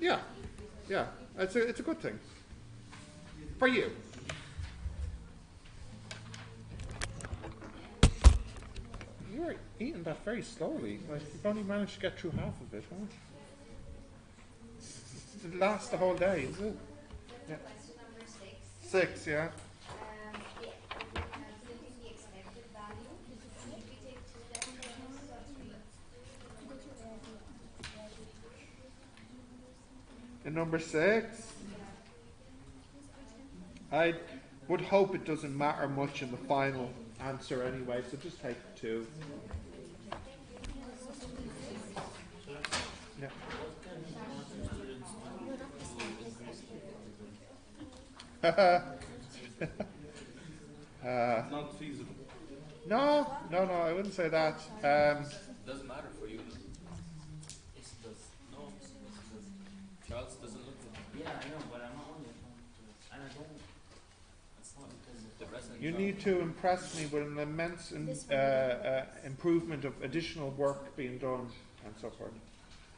Yeah, yeah, it's a good thing for you. You're eating that very slowly. Like you've only managed to get through half of it, huh? It lasts the whole day, is it? Yeah. Question number 6. 6, yeah. Calculating the expected value. Should we take 2 definitions or 3? In number 6, I would hope it doesn't matter much in the final answer anyway, so just take 2. Yeah. Not feasible. No, I wouldn't say that. Doesn't matter for you. It does. No, it does. Charles doesn't look at it. Yeah, I know, but I'm not on it. And I don't. It's not because of The rest of You the need to impress me with an immense improvement of additional work being done and so forth.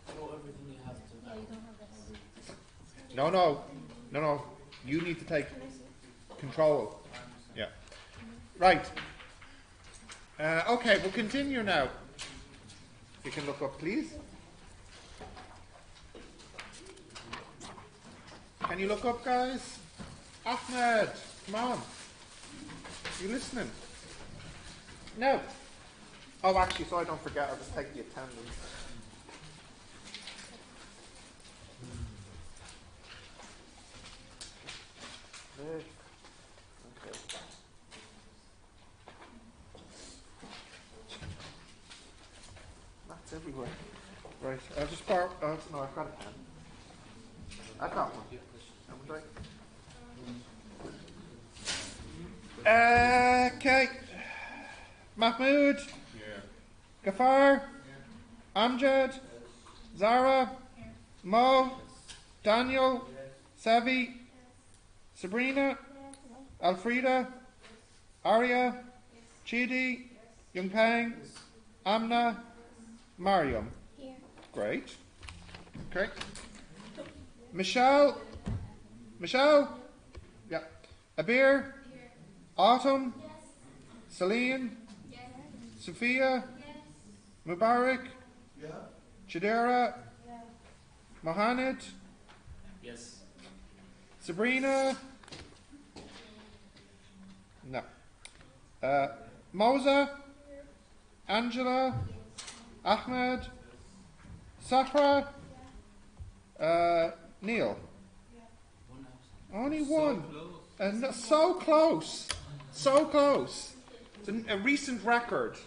know everything you have to. Yeah, you don't have that. No. You need to take control. Yeah. Right. Okay, we'll continue now. You can look up, please. Can you look up, guys? Ahmed, come on. You listening? No. Oh, actually, so I don't forget, I'll just take the attendance. Okay. That's everywhere. Right, I'll just borrow. No, I've got a pen. I've got one. Haven't I? Okay. Mahmoud. Yeah. Gafar. Amjad. Zara. Mo. Daniel. Savi. Sabrina. Alfreda. Arya. Chidi. Yungpeng. Amna. Mariam. Here. Great. Okay. Michelle. Yeah. Abir. Autumn. Celine. Sophia. Mubarak. Chidera. Mohamed. Yes. Sabrina. No. Moza. Angela. Ahmed. Sahra. Neil. Only one. So close. So close. It's a recent record.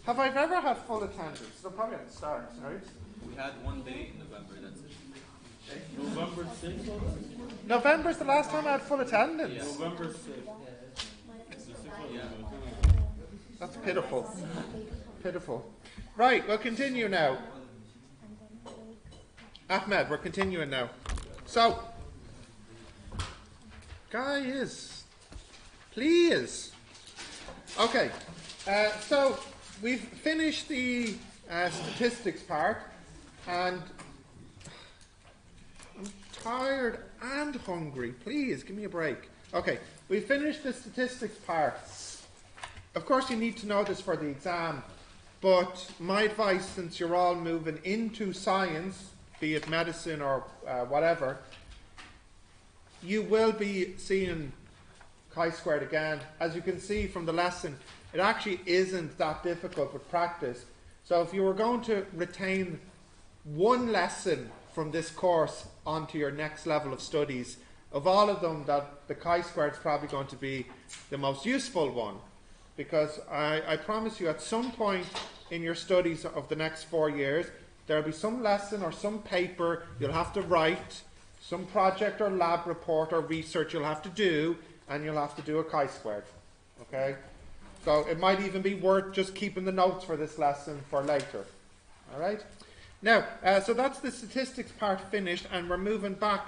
Have I ever had full attendance? They'll probably at the start, right? We had one day in November, that's it. November 6th? November's the last time I had full attendance. Yeah. November 6th. Yeah. That's pitiful. Pitiful. Right, we'll continue now. Ahmed, we're continuing now. So, guys, please. Okay, so we've finished the statistics part, and I'm tired and hungry. Please, give me a break. Okay, we finished the statistics part. Of course, you need to know this for the exam, but my advice, since you're all moving into science, be it medicine or whatever, you will be seeing chi-squared again. As you can see from the lesson, it actually isn't that difficult with practice. So if you were going to retain one lesson from this course onto your next level of studies, of all of them, that the chi-squared is probably going to be the most useful one. Because I promise you, at some point in your studies of the next 4 years, there will be some lesson or some paper you'll have to write, some project or lab report or research you'll have to do, and you'll have to do a chi-squared. Okay? So it might even be worth just keeping the notes for this lesson for later. Alright? Now, so that's the statistics part finished, and we're moving back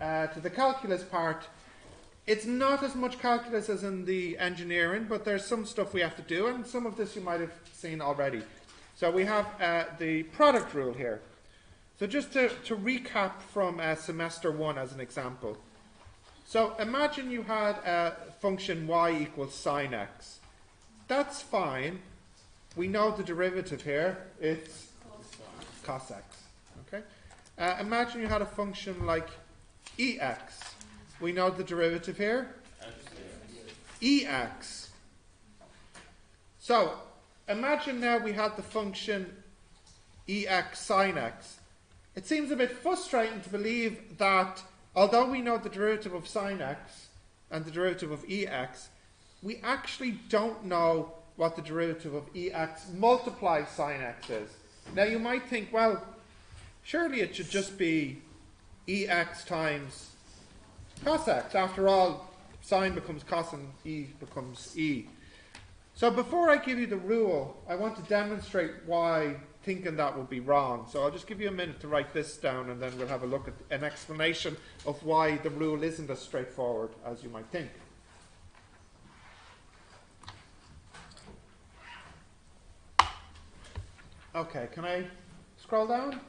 to the calculus part. It's not as much calculus as in the engineering, but there's some stuff we have to do, and some of this you might have seen already. So we have the product rule here. So just to recap from semester 1 as an example. So imagine you had a function y equals sine x. That's fine. We know the derivative here. It's cos x. Okay. Imagine you had a function like ex. We know the derivative here. Ex. So imagine now we had the function ex sine x. It seems a bit frustrating to believe that although we know the derivative of sine x and the derivative of ex, we actually don't know what the derivative of ex multiplied sine x is. Now you might think, well, surely it should just be ex times cos x. After all, sine becomes cos and e becomes e. So before I give you the rule, I want to demonstrate why thinking that would be wrong. So I'll just give you a minute to write this down, and then we'll have a look at an explanation of why the rule isn't as straightforward as you might think. Okay, can I scroll down?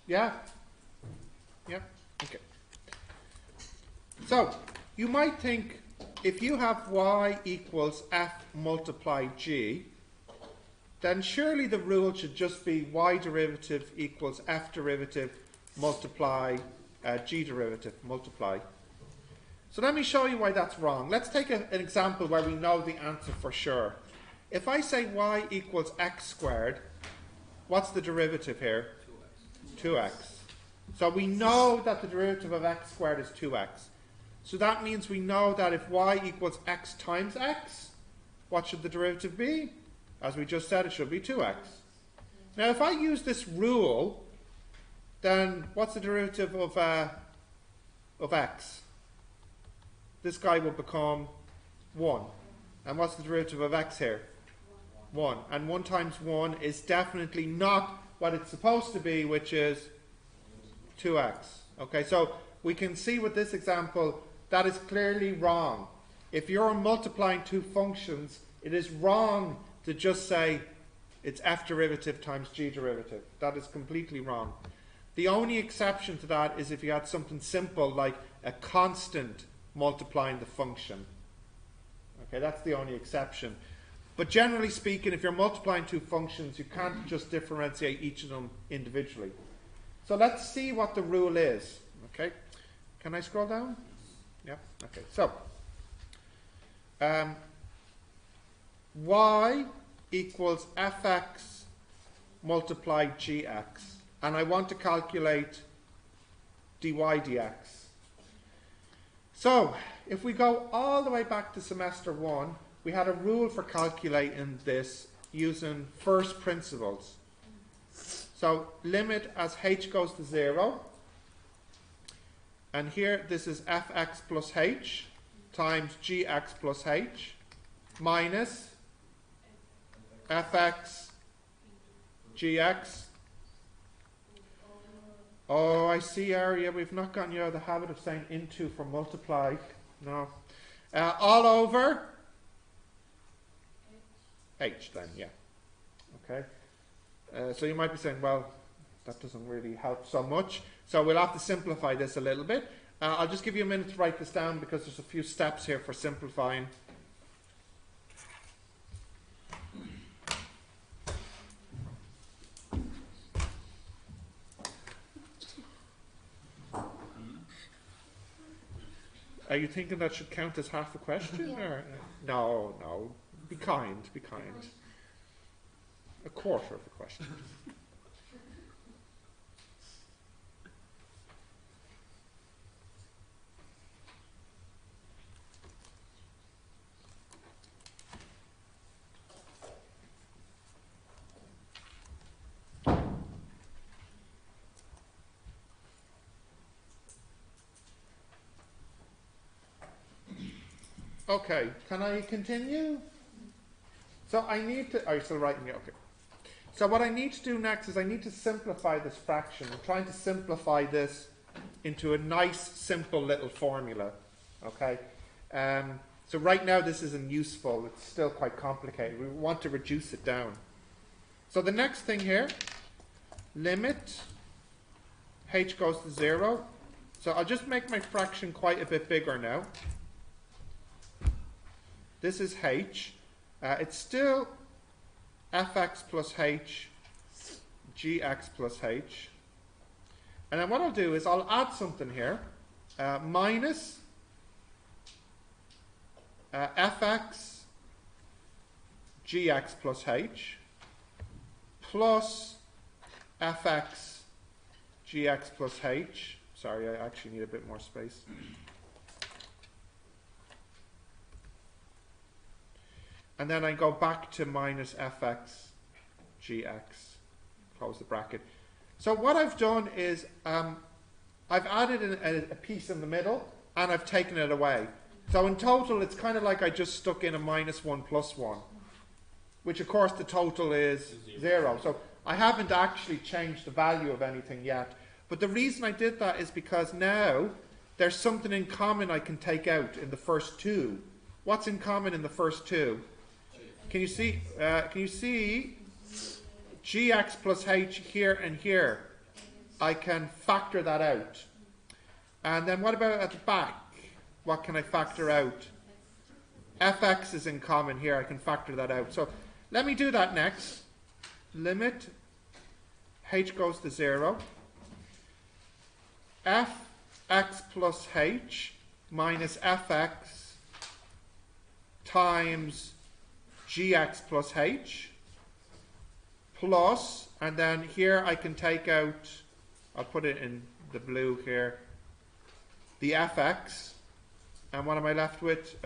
Yeah? Yeah? Okay. So, you might think if you have y equals f multiplied g, then surely the rule should just be y derivative equals f derivative multiply g derivative multiply. So let me show you why that's wrong. Let's take an example where we know the answer for sure. If I say y equals x squared, what's the derivative here? 2x. So we know that the derivative of x squared is 2x. So that means we know that if y equals x times x, what should the derivative be? As we just said, it should be 2x. Now if I use this rule, then what's the derivative of x? This guy will become 1. And what's the derivative of x here? 1. And 1 times 1 is definitely not what it's supposed to be, which is 2x. Okay, so we can see with this example that is clearly wrong. If you're multiplying two functions, it is wrong to just say it's f derivative times g derivative. That is completely wrong. The only exception to that is if you had something simple like a constant multiplying the function. Okay, that's the only exception. But generally speaking, if you're multiplying two functions, you can't just differentiate each of them individually. So let's see what the rule is. Okay, can I scroll down? Yeah. Okay. So y equals fx multiplied gx, and I want to calculate dy dx. So if we go all the way back to semester 1, we had a rule for calculating this using first principles. So limit as h goes to 0, and here this is fx plus h times gx plus h minus fx gx. Oh, I see, Aria, we've not gotten you out of the habit of saying into for multiply. No. All over h then, yeah. Okay. So you might be saying, well, that doesn't really help so much. So we'll have to simplify this a little bit. I'll just give you a minute to write this down because there's a few steps here for simplifying. Are you thinking that should count as half a question? Yeah. Or? No, no. Be kind, be kind. A quarter of a question. Okay, can I continue? So I need to, are you still writing it? Okay. So what I need to do next is I need to simplify this fraction. I'm trying to simplify this into a nice, simple little formula. Okay? So right now this isn't useful. It's still quite complicated. We want to reduce it down. So the next thing here, limit h goes to 0. So I'll just make my fraction quite a bit bigger now. This is h. It's still fx plus h, gx plus h. And then what I'll do is I'll add something here. Minus fx gx plus h plus fx gx plus h. Sorry, I actually need a bit more space. And then I go back to minus fx gx, close the bracket. So what I've done is I've added a piece in the middle and I've taken it away. So in total it's kind of like I just stuck in a minus 1 plus 1, which of course the total is 0. So I haven't actually changed the value of anything yet. But the reason I did that is because now there's something in common I can take out in the first two. What's in common in the first two? Can you see? Gx plus h here and here? I can factor that out. And then what about at the back? What can I factor out? Fx is in common here. I can factor that out. So let me do that next. Limit h goes to 0. Fx plus h minus fx times gx plus h plus, and then here I can take out, I'll put it in the blue here, the fx, and what am I left with?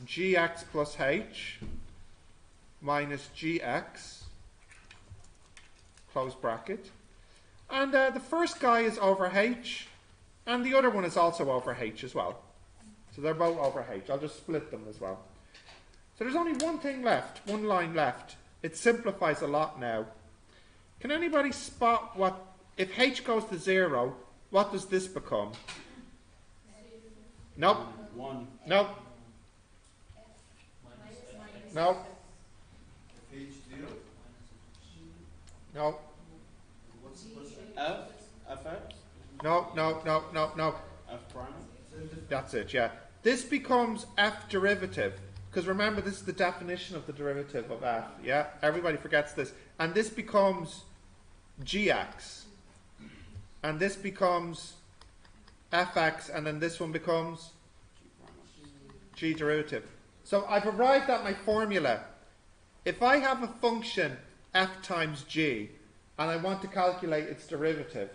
Gx plus h minus gx, close bracket. And the first guy is over h, and the other one is also over h as well. So they're both over h. I'll just split them as well. So there's only one thing left, one line left. It simplifies a lot now. Can anybody spot what, if h goes to 0, what does this become? Nope. 1. Nope. Nope. H0? Nope. F? Fx? No, no, no, no, no. F prime? That's it, yeah. This becomes f derivative. Because remember, this is the definition of the derivative of f. Yeah? Everybody forgets this. And this becomes gx. And this becomes fx. And then this one becomes g derivative. So I've arrived at my formula. If I have a function f times g, and I want to calculate its derivative,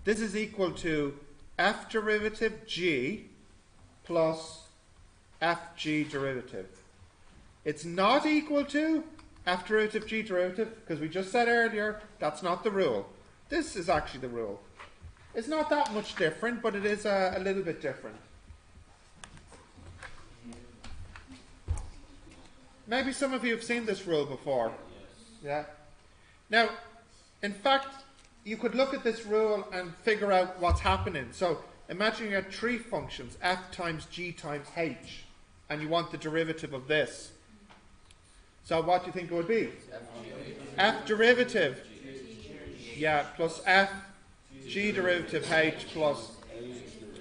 this is equal to f derivative g plus fg derivative. It's not equal to f derivative g derivative, because we just said earlier that's not the rule. This is actually the rule. It's not that much different, but it is a little bit different. Maybe some of you have seen this rule before. Yeah. Now, in fact, you could look at this rule and figure out what's happening. So imagine you had three functions, f times g times h, and you want the derivative of this. So what do you think it would be? F derivative, yeah, plus f g derivative h plus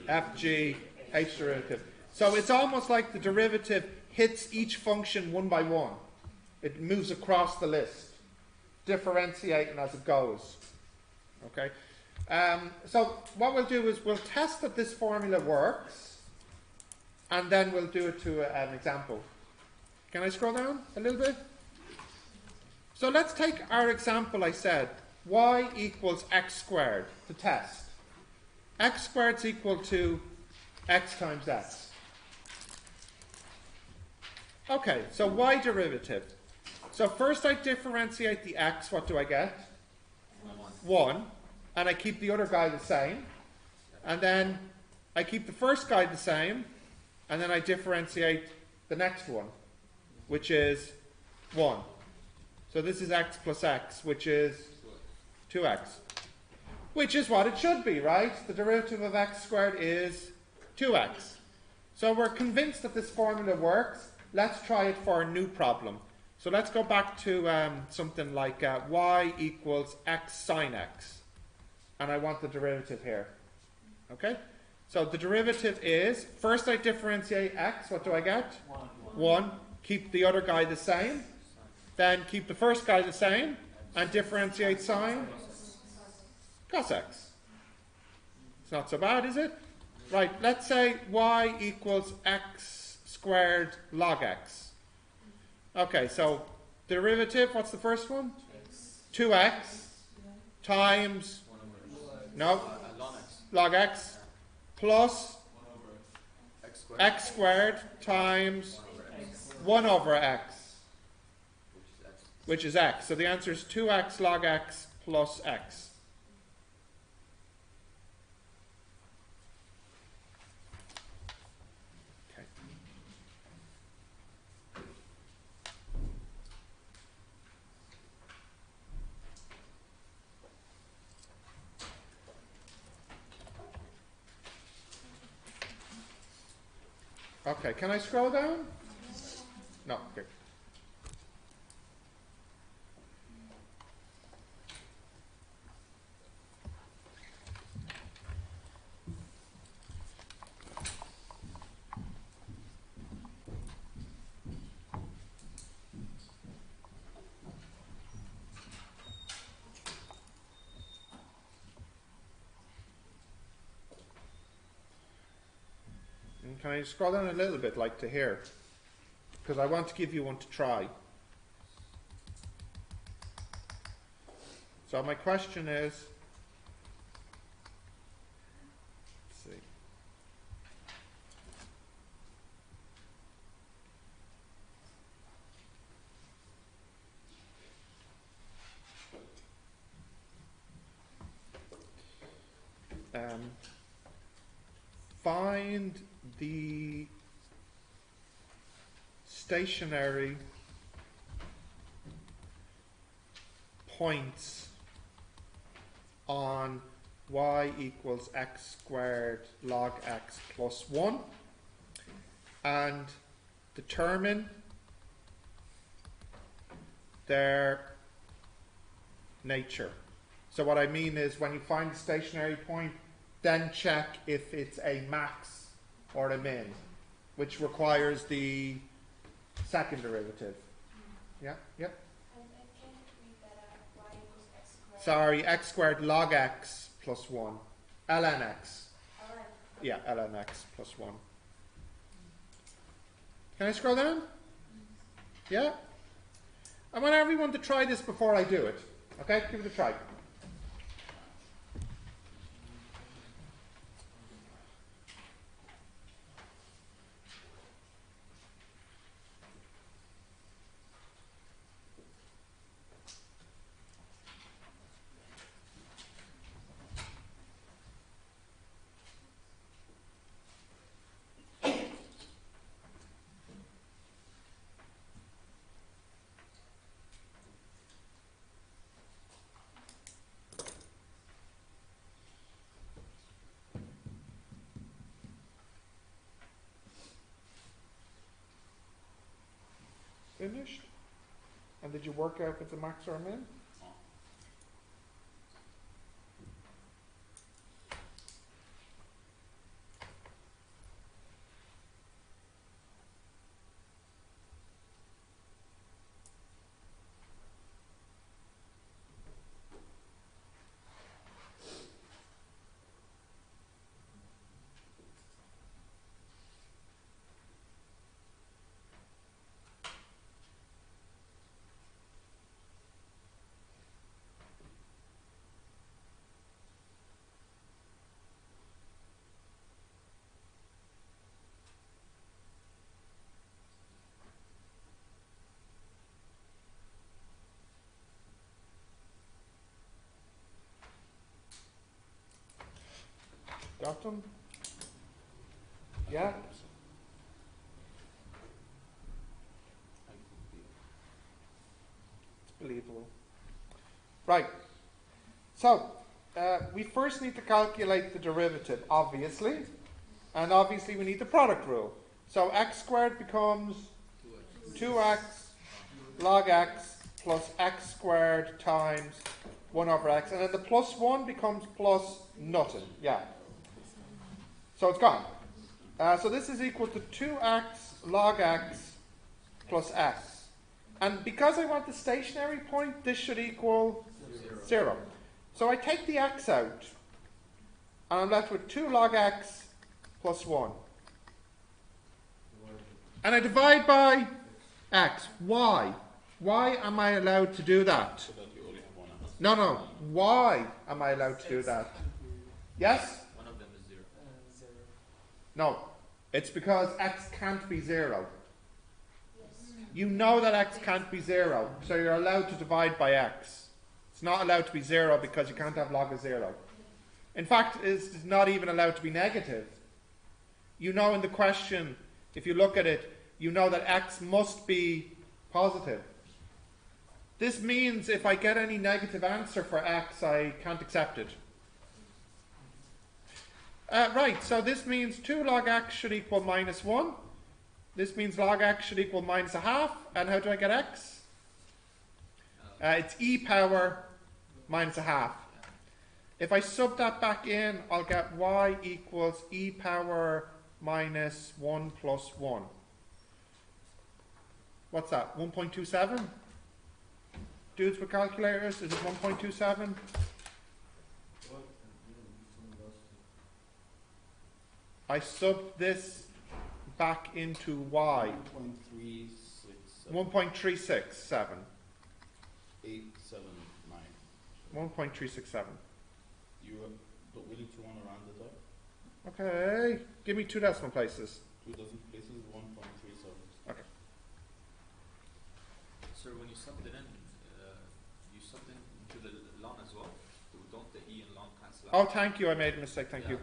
f g h derivative. So it's almost like the derivative hits each function one by one. It moves across the list, differentiating as it goes. Okay. So what we'll do is we'll test that this formula works, and then we'll do it to an example. Can I scroll down a little bit? So let's take our example. I said y equals x squared to test. X squared is equal to x times x. Okay, so y derivative. So first I differentiate the x. What do I get? 1. And I keep the other guy the same. And then I keep the first guy the same. And then I differentiate the next one, which is 1. So this is x plus x, which is 2x. Which is what it should be, right? The derivative of x squared is 2x. So we're convinced that this formula works. Let's try it for a new problem. So let's go back to something like y equals x sine x. And I want the derivative here. Okay? So the derivative is, first I differentiate x, what do I get? 1. Keep the other guy the same. Then keep the first guy the same. And differentiate sine cos x. It's not so bad, is it? Right, let's say y equals x squared log x. Okay, so derivative, what's the first one? 2x times, no, log x plus x squared times 1 over x, which is x. So the answer is 2x log x plus x. Okay, can I scroll down? No, okay. Can I scroll down a little bit, like to here? Because I want to give you one to try. So my question is, let's see. Find the stationary points on y equals x squared log x plus 1 and determine their nature. So what I mean is, when you find the stationary point, then check if it's a max or a min, which requires the second derivative. Yeah? Yep. I can't read that out. Y equals x squared. Sorry, x squared log x plus 1. ln x. Alright. Yeah, ln x plus 1. Can I scroll down? Yeah? I want everyone to try this before I do it. Okay? Give it a try. Finished? And did you work out if it's a max or a min? Got them? Yeah? It's believable. Right. So, we first need to calculate the derivative, obviously. And obviously we need the product rule. So x squared becomes 2x log x plus x squared times 1 over x. And then the plus 1 becomes plus nothing. Yeah. So it's gone. So this is equal to 2x log x plus x. And because I want the stationary point, this should equal 0. So I take the x out, and I'm left with 2 log x plus 1. And I divide by x. Why? Why am I allowed to do that? So that you only have one answer. No. Why am I allowed to do that? Yes? One of them is 0. 0. No. It's because x can't be 0. Yes. You know that x can't be 0, so you're allowed to divide by x. It's not allowed to be 0 because you can't have log of 0. In fact, it's not even allowed to be negative. You know in the question, if you look at it, you know that x must be positive. This means if I get any negative answer for x, I can't accept it. Right, so this means 2 log x should equal minus 1. This means log x should equal minus a half. And how do I get x? It's e power minus a half. If I sub that back in, I'll get y equals e power minus 1 plus 1. What's that? 1.27? Dudes with calculators, is it 1.27? I sub this back into y. 1.367. 1.367. 879. 1.367. You don't really you want to round it up? Okay. Give me 2 decimal places. 2 dozen places, 1.37. Okay. Sir, when you subbed it in, you subbed it into the ln as well? Don't the e and ln cancel Oh, out? thank you. I made a mistake. Thank Yeah. you.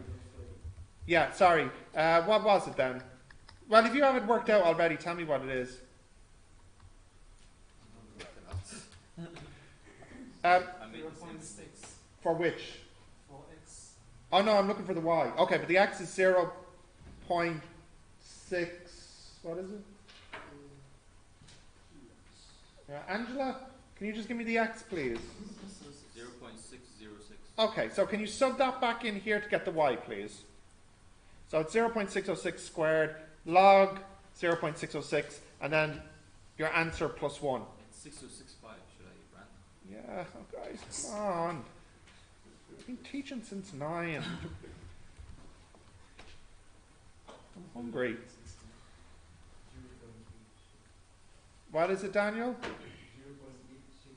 Yeah, sorry. What was it then? Well, if you have it worked out already, tell me what it is. I made the same 0.6 For which? for x. Oh no, I'm looking for the y. Okay, but the x is 0.6. What is it? Angela, can you just give me the x, please? 0.606. Okay, so can you sub that back in here to get the y, please? So it's 0.606 squared log 0.606, and then your answer plus 1. It's 6065. Should I run? Yeah, oh guys, come on. I've been teaching since 9. I'm hungry. What is it, Daniel? 816.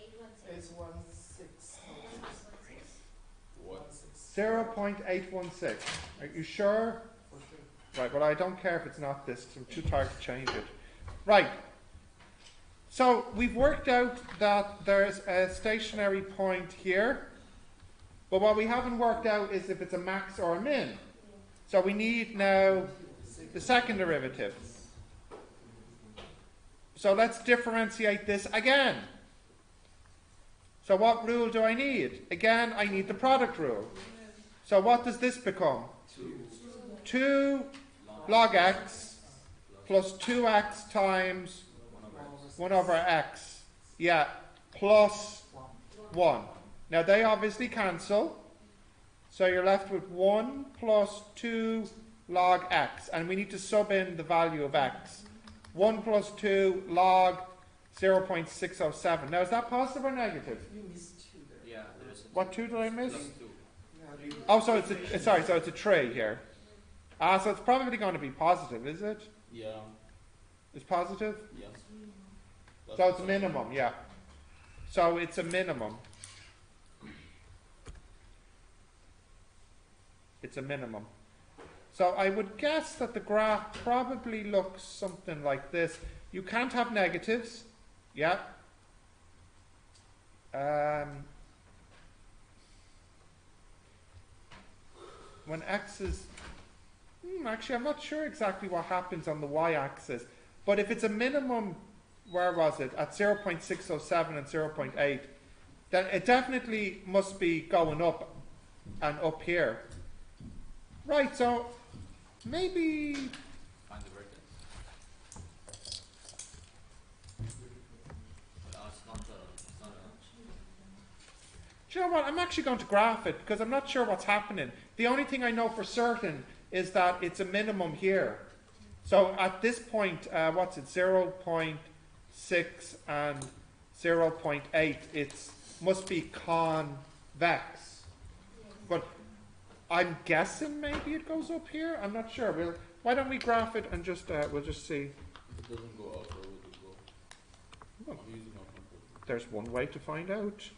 816. What? 0.816. Are you sure? Right, well I don't care if it's not this, 'cause I'm too tired to change it. Right. So we've worked out that there's a stationary point here, but what we haven't worked out is if it's a max or a min. So we need now the second derivative. So let's differentiate this again. So what rule do I need? Again, I need the product rule. So what does this become? 2 log x plus 2x times 1 over x. Yeah, plus 1. Now they obviously cancel. So you're left with 1 plus 2 log x. And we need to sub in the value of x. 1 plus 2 log 0.607. Now is that positive or negative? You missed 2 there. Yeah, there's a What 2 did I miss? plus 2. Oh, so it's a, sorry, so it's a tray here. So it's probably going to be positive, is it? Yeah. It's positive? Yes. So it's a minimum, yeah. So it's a minimum. It's a minimum. So I would guess that the graph probably looks something like this. You can't have negatives, yeah. When x is, actually I'm not sure exactly what happens on the y-axis, but if it's a minimum, where was it, at 0.607 and 0.8, then it definitely must be going up and up here. Right, so maybe, Find the vertex. Do you know what? I'm actually going to graph it because I'm not sure what's happening. The only thing I know for certain is that it's a minimum here. So at this point, what's it? 0.6 and 0.8. It must be convex. But I'm guessing maybe it goes up here. I'm not sure. Why don't we graph it and just we'll just see. If it doesn't go up, where would it go? Well, I'm using my computer. there's one way to find out.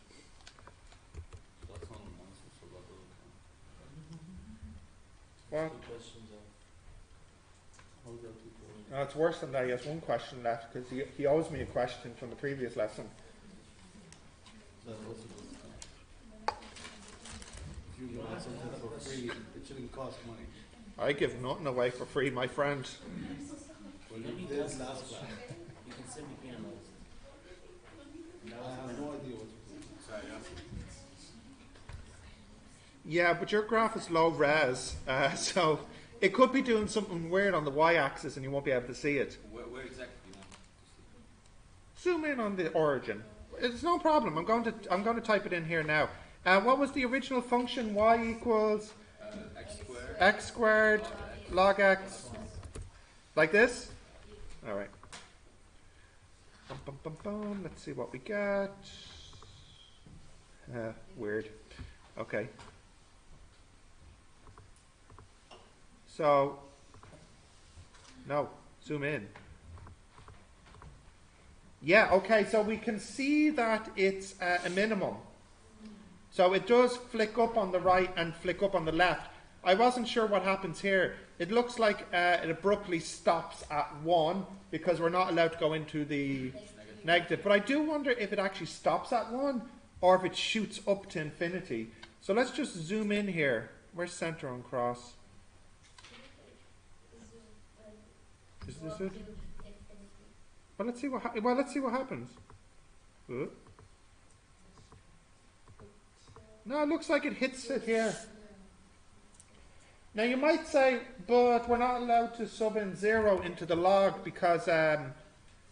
That's not an answer, so that doesn't count. Well, Two questions of How is that too close? no, it's worse than that. He has one question left because he owes me a question from the previous lesson. That also doesn't count. If you give out something for free, it shouldn't cost money. I give nothing away for free, my friend. Well, you did last class. you can send me pianos. I have no idea what you're doing. Sorry, Yeah, but your graph is low res, so it could be doing something weird on the y-axis and you won't be able to see it. where exactly do you want to Zoom in on the origin. It's no problem. I'm going to type it in here now. What was the original function? Y equals see? X squared. x squared log x. Like this? All right. Bum, bum, bum, bum. Let's see what we get. Weird. Okay. So, no, zoom in. Yeah, okay, so we can see that it's a minimum. So it does flick up on the right and flick up on the left. I wasn't sure what happens here. It looks like it abruptly stops at 1 because we're not allowed to go into the negative. But I do wonder if it actually stops at 1 or if it shoots up to infinity. So let's just zoom in here. Where's center on cross? Is this it? Well, let's see what happens. No, it looks like it hits it here. Now you might say, but we're not allowed to sub in 0 into the log because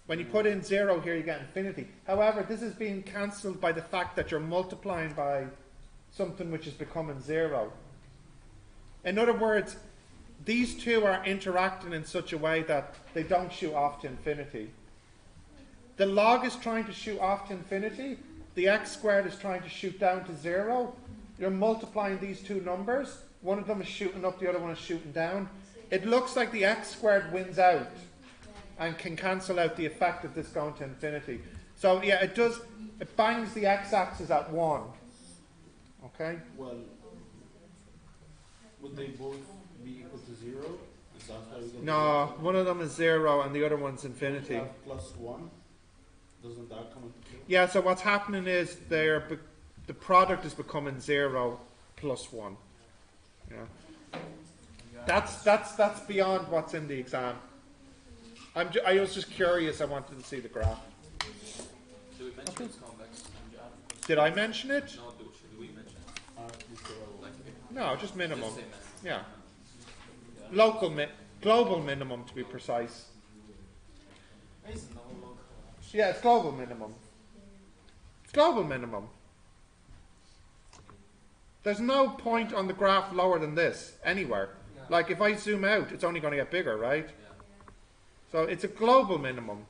when you put in 0 here you get infinity. However, this is being cancelled by the fact that you're multiplying by something which is becoming 0. In other words, these two are interacting in such a way that they don't shoot off to infinity. The log is trying to shoot off to infinity. The x squared is trying to shoot down to 0. You're multiplying these two numbers. One of them is shooting up, the other one is shooting down. It looks like the x squared wins out and can cancel out the effect of this going to infinity. So yeah, it bangs the x-axis at 1. Okay? Well, would they both be equal to 0? Is that how you get No, one of them is 0 and the other one's If infinity. you have plus 1, doesn't that come into play? Yeah, so what's happening is the product is becoming 0 plus 1. Yeah. That's beyond what's in the exam. I was just curious. I wanted to see the graph. Do we mention it's convex? Did I mention it? No, should we mention it? Like, No, just minimum. just say minimum. Yeah. Yeah. Global minimum to be precise. It's no local. Yeah, it's global minimum. It's global minimum. There's no point on the graph lower than this anywhere. Yeah. Like if I zoom out, it's only going to get bigger, right? Yeah. So it's a global minimum.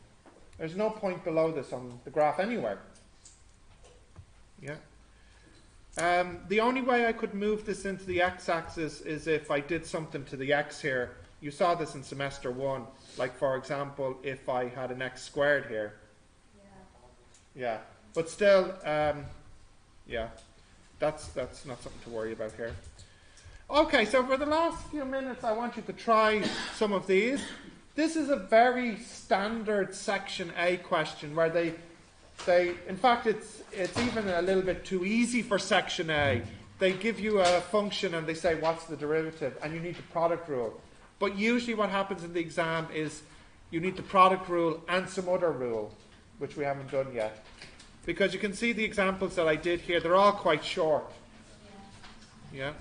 There's no point below this on the graph anywhere. Yeah. The only way I could move this into the x-axis is if I did something to the x here. You saw this in semester 1. Like for example, if I had an x squared here. Yeah. But still, yeah. That's not something to worry about here. Okay, so for the last few minutes, I want you to try some of these. This is a very standard section A question where they in fact, it's even a little bit too easy for section A. They give you a function and they say, what's the derivative? And you need the product rule. But usually what happens in the exam is you need the product rule and some other rule, which we haven't done yet. Because you can see the examples that I did here, they're all quite short. Yeah?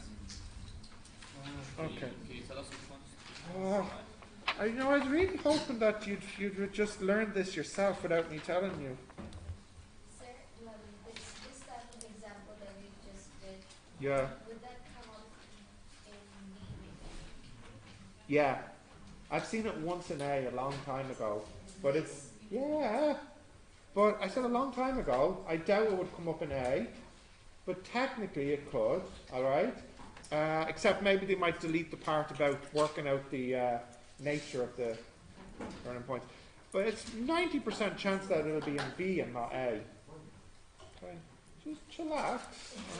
Okay. Can you tell us which ones? I was really hoping that you'd just learn this yourself without me telling you. Sir, this type of example that we Yeah. Would that come up in B? Yeah. I've seen it once in A long time ago. But it's, yeah. But I said a long time ago, I doubt it would come up in A. But technically it could, alright? Except maybe they might delete the part about working out the nature of the turning points. But it's 90% chance that it'll be in B and not A. Okay, just chillax,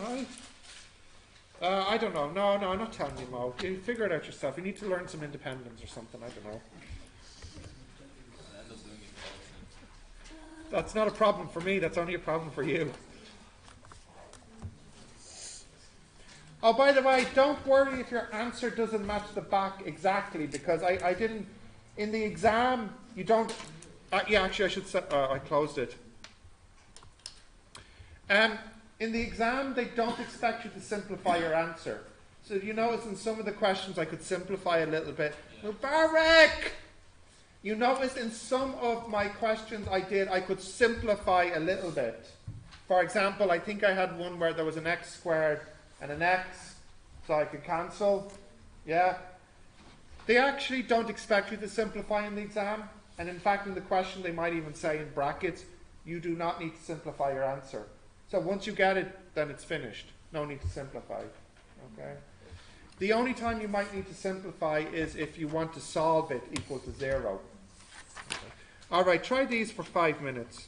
alright? I don't know. No, I'm not telling you, Mo. You figure it out yourself. You need to learn some independence or something. I don't know. I end up doing it all. That's not a problem for me. That's only a problem for you. Oh, by the way, don't worry if your answer doesn't match the back exactly, because I didn't, in the exam, you don't, yeah, actually I should say, I closed it. In the exam, they don't expect you to simplify your answer. So you notice in some of the questions I could simplify a little bit. Mubarak! You notice in some of my questions I could simplify a little bit. For example, I think I had one where there was an x squared and an x, so I could cancel. Yeah. They actually don't expect you to simplify in the exam. And in fact, in the question, they might even say in brackets, you do not need to simplify your answer. So once you get it, then it's finished. No need to simplify. Okay. The only time you might need to simplify is if you want to solve it equal to 0. Okay. All right, try these for 5 minutes.